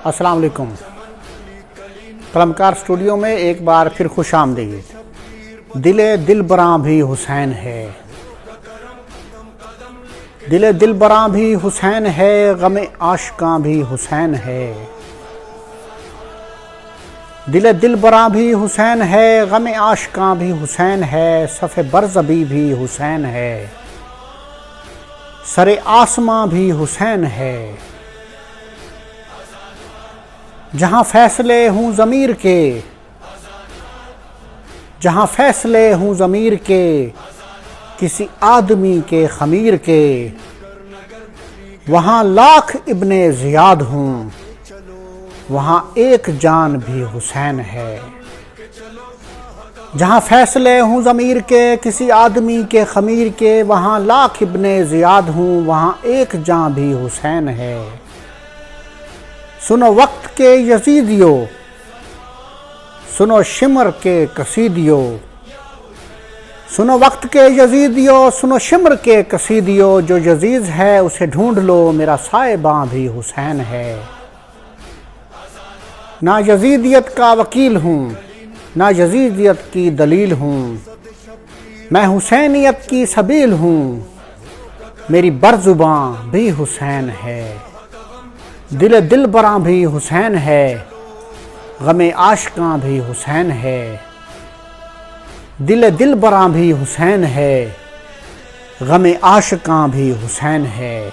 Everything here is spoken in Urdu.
السلام علیکم۔ قلمکار اسٹوڈیو میں ایک بار پھر خوش آمدید۔ دل براں بھی حسین ہے، دل براں بھی حسین ہے، غم عاشقاں بھی حسین ہے۔ دل براں بھی حسین ہے، غم عاشقاں بھی حسین ہے، صف برزبی بھی حسین ہے، سر آسماں بھی حسین ہے۔ جہاں فیصلے ہوں ضمیر کے، جہاں فیصلے ہوں ضمیر کے، کسی آدمی کے خمیر کے، وہاں لاکھ ابن زیاد ہوں، وہاں ایک جان بھی حسین ہے۔ جہاں فیصلے ہوں ضمیر کے، کسی آدمی کے خمیر کے، وہاں لاکھ ابن زیاد ہوں، وہاں ایک جان بھی حسین ہے۔ سنو وقت کے یزیدیو، سنو شمر کے قصیدیو، سنو وقت کے یزیدیو، سنو شمر کے قصیدیو، جو یزید ہے اسے ڈھونڈ لو، میرا صاحباں بھی حسین ہے۔ نہ یزیدیت کا وکیل ہوں، نہ یزیدیت کی دلیل ہوں، میں حسینیت کی سبیل ہوں، میری برزباں بھی حسین ہے۔ دل براں بھی حسین ہے، غم عاشقاں بھی حسین ہے۔ دل براں بھی حسین ہے، غم عاشقاں بھی حسین ہے۔